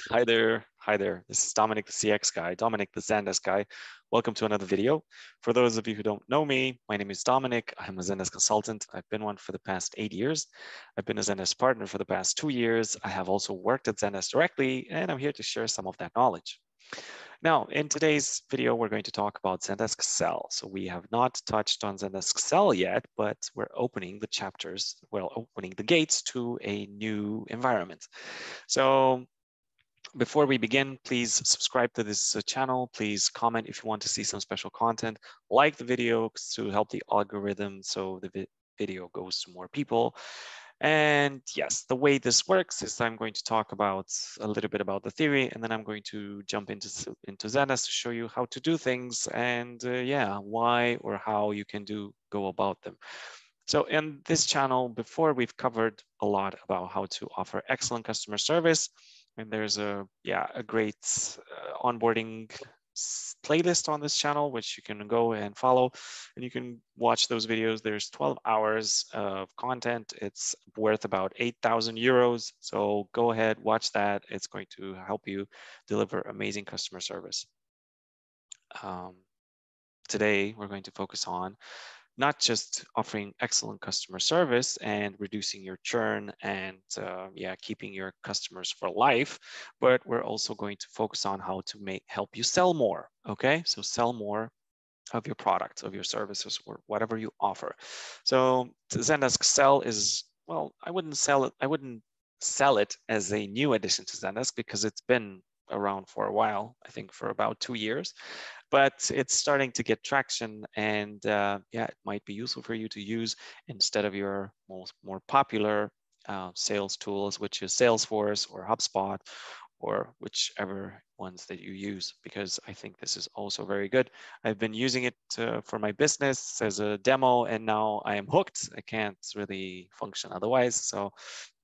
Hi there. Hi there. This is Dominic, the CX guy, Dominic, the Zendesk guy. Welcome to another video. For those of you who don't know me, my name is Dominic. I'm a Zendesk consultant. I've been one for the past 8 years. I've been a Zendesk partner for the past 2 years. I have also worked at Zendesk directly, and I'm here to share some of that knowledge. Now, in today's video, we're going to talk about Zendesk Sell. So we have not touched on Zendesk Sell yet, but we're opening the chapters, well, opening the gates to a new environment. So before we begin, please subscribe to this channel. Please comment if you want to see some special content. Like the video to help the algorithm so the video goes to more people. And yes, the way this works is I'm going to talk about a little bit about the theory, and then I'm going to jump into Zendesk to show you how to do things and yeah, why or how you can go about them. So in this channel, before we've covered a lot about how to offer excellent customer service, and there's a great onboarding playlist on this channel, which you can go and follow, and you can watch those videos. There's 12 hours of content. It's worth about 8,000 euros. So go ahead, watch that. It's going to help you deliver amazing customer service. Today, we're going to focus on not just offering excellent customer service and reducing your churn and keeping your customers for life, but we're also going to focus on how to help you sell more. Okay, so sell more of your products, of your services, or whatever you offer. So Zendesk Sell is, well, I wouldn't sell it as a new addition to Zendesk because it's been around for a while, I think for about 2 years, but it's starting to get traction, and it might be useful for you to use instead of your more popular sales tools, which is Salesforce or HubSpot or whichever ones that you use, because I think this is also very good. I've been using it for my business as a demo, and now I am hooked. I can't really function otherwise. So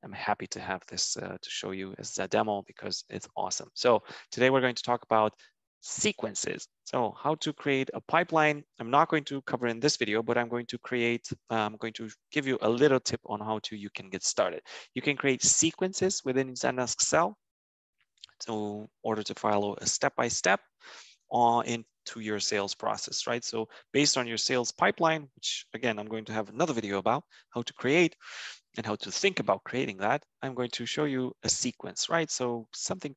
I'm happy to have this to show you as a demo because it's awesome. So today we're going to talk about sequences. So how to create a pipeline. I'm not going to cover in this video, but I'm going to give you a little tip on how you can get started. You can create sequences within Zendesk Sell in order to follow a step-by-step into your sales process, right? So based on your sales pipeline, which again, I'm going to have another video about how to create and how to think about creating that, I'm going to show you a sequence, right? So something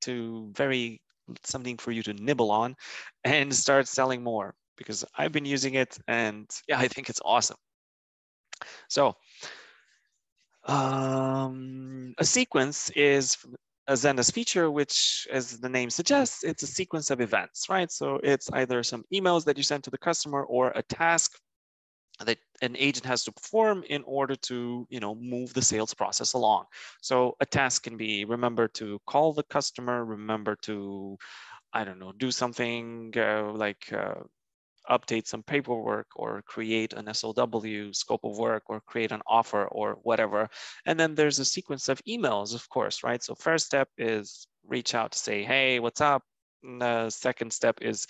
for you to nibble on and start selling more, because I've been using it and yeah, I think it's awesome. So a sequence is a Zendesk feature, which, as the name suggests, it's a sequence of events, right? So it's either some emails that you send to the customer or a task that an agent has to perform in order to, move the sales process along. So a task can be remember to call the customer, remember to, I don't know, do something update some paperwork or create an SOW, scope of work, or create an offer or whatever. And then there's a sequence of emails, of course, right? So first step is reach out to say, hey, what's up? And the second step is,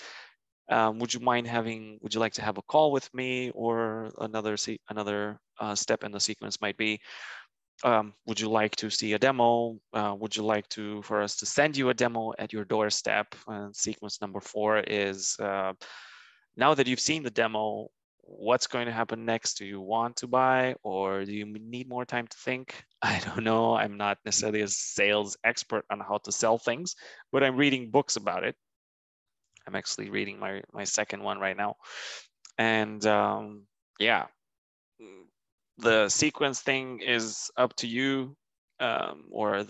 would you like to have a call with me? Or another step in the sequence might be, would you like to see a demo? Would you like for us to send you a demo at your doorstep? And sequence number 4 is, now that you've seen the demo, what's going to happen next? Do you want to buy, or do you need more time to think? I don't know. I'm not necessarily a sales expert on how to sell things, but I'm reading books about it. I'm actually reading my second one right now. And the sequence thing is up to you, or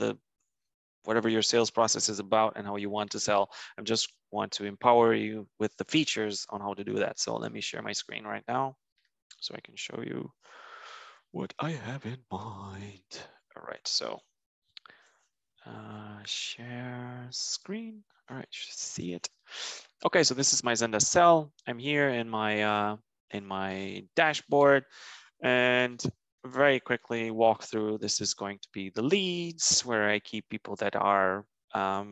whatever your sales process is about and how you want to sell. I just want to empower you with the features on how to do that. So let me share my screen right now so I can show you what I have in mind. All right, so share screen. All right, you should see it. Okay, so this is my Zendesk Sell. I'm here in my dashboard, and very quickly walk through. This is going to be the leads, where I keep people that are I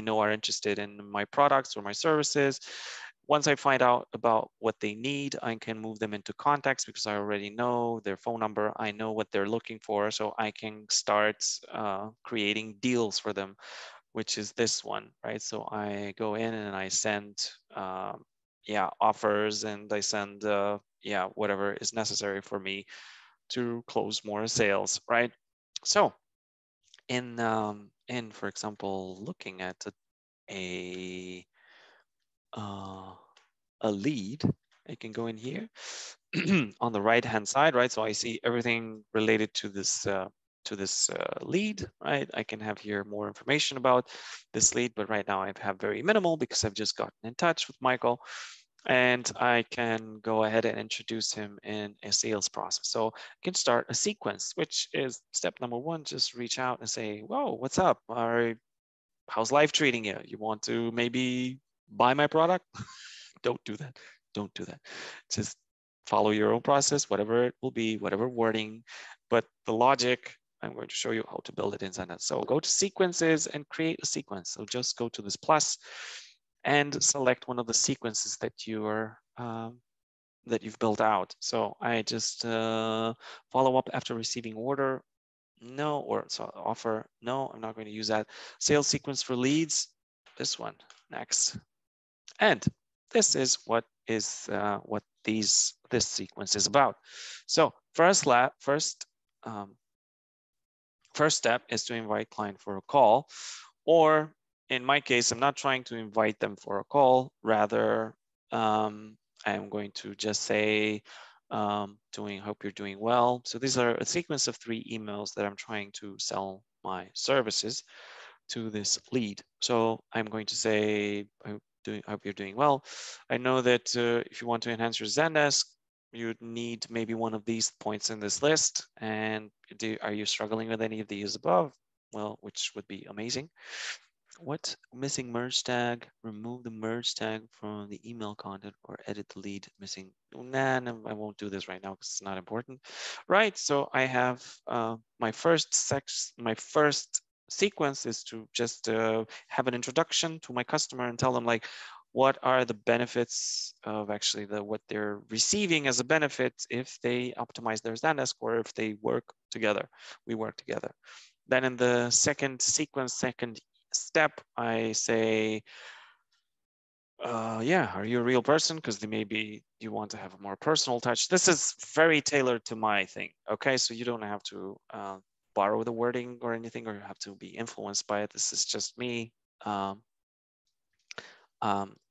know are interested in my products or my services. Once I find out about what they need, I can move them into contacts because I already know their phone number. I know what they're looking for, so I can start creating deals for them, which is this one, right? So I go in and I send, yeah, offers, and I send, yeah, whatever is necessary for me to close more sales, right? So for example, looking at a uh, a lead, I can go in here on the right hand side, right? So I see everything related to this lead, right? I can have here more information about this lead, but right now I have very minimal because I've just gotten in touch with Michael, and I can go ahead and introduce him in a sales process. So I can start a sequence, which is step number one. Just reach out and say, whoa, what's up? How's life treating you? You want to maybe buy my product? Don't do that. Don't do that. Just follow your own process, whatever it will be, whatever wording. But the logic, I'm going to show you how to build it in Zendesk. So go to sequences and create a sequence. So just go to this plus and select one of the sequences that that you've built out. So I just follow up after receiving order. No, or so offer. No, I'm not going to use that. Sales sequence for leads. This one. Next. And this is what this sequence is about. So first step is to invite client for a call, or in my case, I'm not trying to invite them for a call. Rather, I'm going to just say, hope you're doing well. So these are a sequence of 3 emails that I'm trying to sell my services to this lead. So I'm going to say, I hope you're doing well. I know that if you want to enhance your Zendesk, you'd need maybe one of these points in this list. And are you struggling with any of these above? Well, which would be amazing. What missing merge tag? Remove the merge tag from the email content or edit the lead missing. Nah, no, I won't do this right now because it's not important. Right, so I have my first sequence is to just have an introduction to my customer and tell them like, what are the benefits of actually what they're receiving as a benefit if they optimize their Zendesk or if they work together, we work together. Then in the second step, I say, yeah, are you a real person? Because maybe you want to have a more personal touch. This is very tailored to my thing. Okay, so you don't have to borrow the wording or anything, or you have to be influenced by it. This is just me. I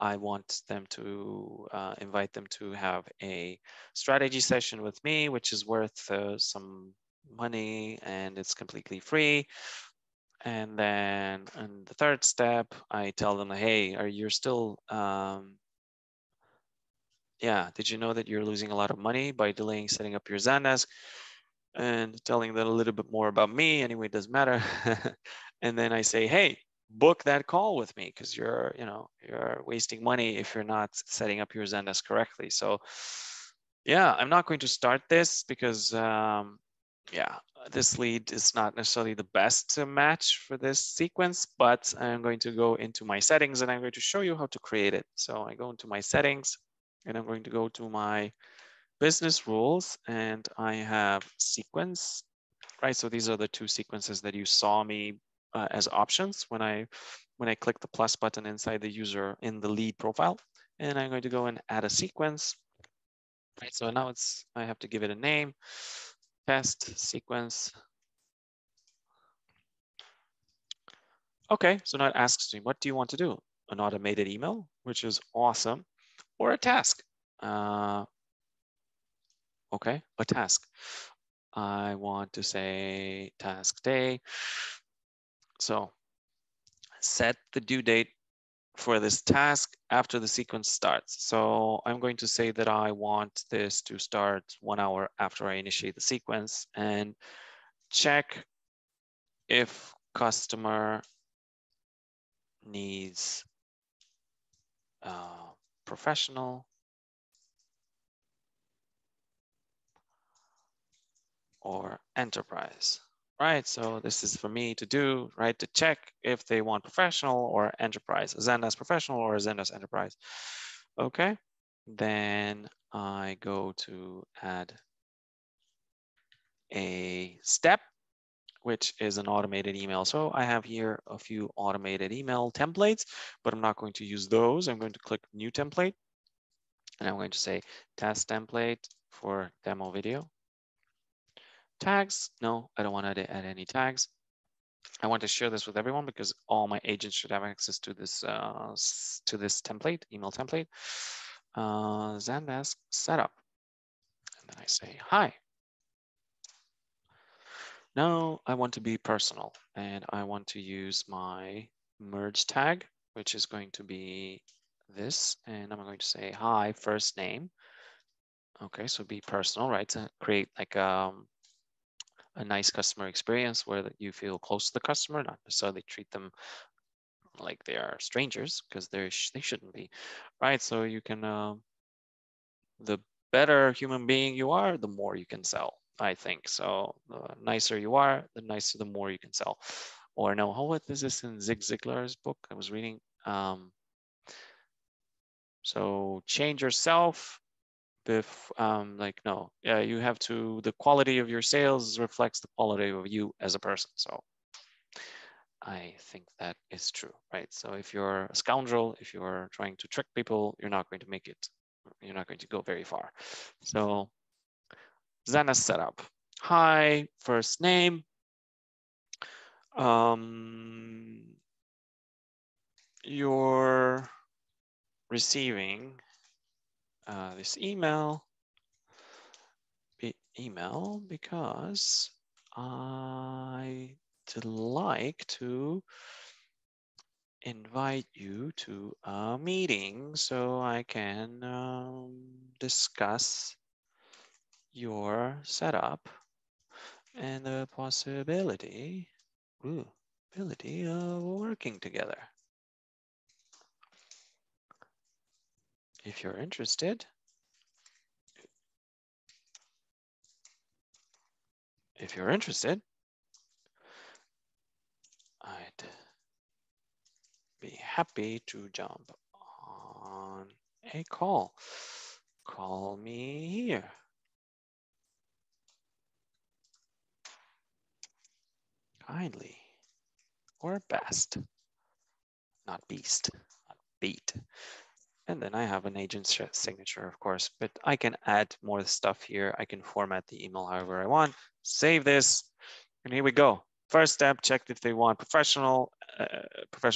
want them to invite them to have a strategy session with me, which is worth some money and it's completely free. And then in the third step, I tell them, hey, you're still, yeah, did you know that you're losing a lot of money by delaying setting up your Zendesk? And telling them a little bit more about me. Anyway, it doesn't matter. And then I say, hey, book that call with me because you're wasting money if you're not setting up your Zendesk correctly. So yeah, I'm not going to start this because yeah, this lead is not necessarily the best match for this sequence, but I'm going to go into my settings and I'm going to show you how to create it. So I go into my settings and I'm going to go to my business rules and I have sequence, right? So these are the 2 sequences that you saw me as options when I click the plus button inside the user in the lead profile. And I'm going to go and add a sequence. Right, so now I have to give it a name, test sequence. Okay, so now it asks me, what do you want to do? An automated email, which is awesome, or a task? Okay, a task. I want to say task day. So set the due date for this task after the sequence starts. So I'm going to say that I want this to start 1 hour after I initiate the sequence and check if customer needs professional or enterprise, right? So this is for me to do, right? To check if they want professional or enterprise, Zendesk professional or Zendesk enterprise. Okay, then I go to add a step, which is an automated email. So I have here a few automated email templates, but I'm not going to use those. I'm going to click new template, and I'm going to say test template for demo video. Tags, no, I don't want to add any tags. I want to share this with everyone because all my agents should have access to this template, email template. Zendesk setup, and then I say hi. Now I want to be personal, and I want to use my merge tag, which is going to be this, and I'm going to say hi, first name. Okay, so be personal, right? To create like a nice customer experience where you feel close to the customer, not necessarily treat them like they are strangers, because they shouldn't be, right? So you can, the better human being you are, the more you can sell, I think. So the nicer you are, the nicer, the more you can sell. Or no, what is this in Zig Ziglar's book I was reading? So change yourself. Like, no, yeah, you have to, the quality of your sales reflects the quality of you as a person. So I think that is true, right? So if you're a scoundrel, if you're trying to trick people, you're not going to make it, you're not going to go very far. So Zendesk setup. Hi, first name. You're receiving this email because I'd like to invite you to a meeting so I can discuss your setup and the possibility of working together. If you're interested, I'd be happy to jump on a call. Call me here. Kindly or best, not beast, not beat. And then I have an agent signature, of course, but I can add more stuff here. I can format the email however I want. Save this, and here we go. First step, check if they want professional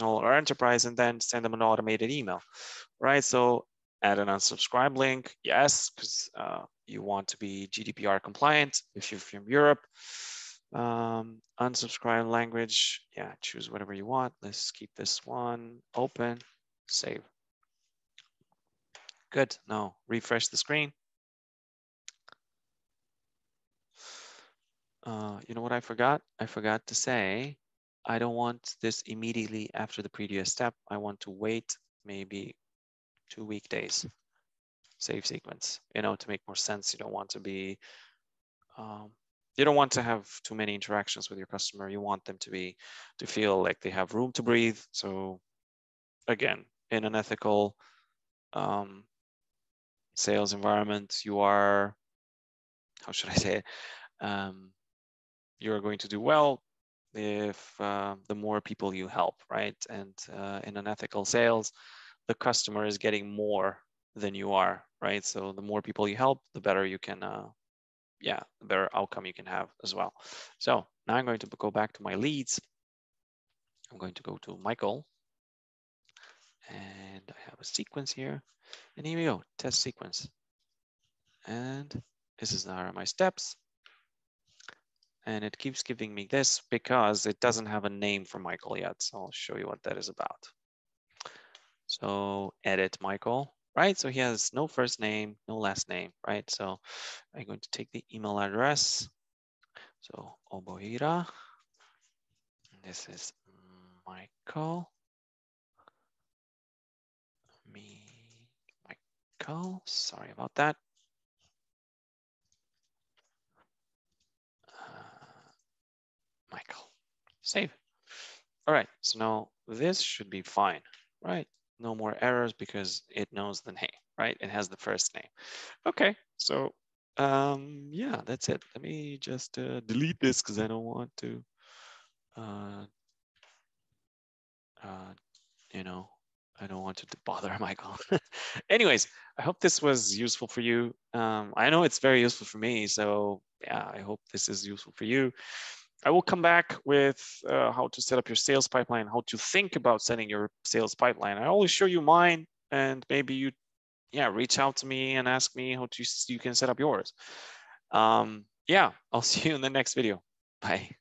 or enterprise, and then send them an automated email, right? So add an unsubscribe link, yes, because you want to be GDPR compliant if you're from Europe. Unsubscribe language, yeah, choose whatever you want. Let's keep this one open, save. Good, now refresh the screen. You know what I forgot? I forgot to say, I don't want this immediately after the previous step. I want to wait maybe 2 weekdays. Save sequence, you know, to make more sense. You don't want to be, you don't want to have too many interactions with your customer. You want them to feel like they have room to breathe. So again, in an ethical sales environment, you are, how should I say it? You're going to do well if the more people you help, right? And in an ethical sales, the customer is getting more than you are, right? So the more people you help, the better you can, the better outcome you can have as well. So now I'm going to go back to my leads. I'm going to go to Michael, and I have a sequence here, and here we go, test sequence. And this is now my steps. And it keeps giving me this because it doesn't have a name for Michael yet. So I'll show you what that is about. So edit Michael, right? So he has no first name, no last name, right? So I'm going to take the email address. So Obohira, this is Michael, Michael, sorry about that. Michael, save. All right, so now this should be fine, right? no more errors because it knows the name, right? It has the first name. Okay, so yeah, that's it. Let me just delete this because I don't want to, uh, uh, you know, I don't want to bother Michael. Anyways, I hope this was useful for you. I know it's very useful for me, so yeah, I hope this is useful for you. I will come back with how to set up your sales pipeline, how to think about setting your sales pipeline. I always show you mine, and maybe you, yeah, reach out to me and ask me how to you can set up yours. Yeah, I'll see you in the next video. Bye.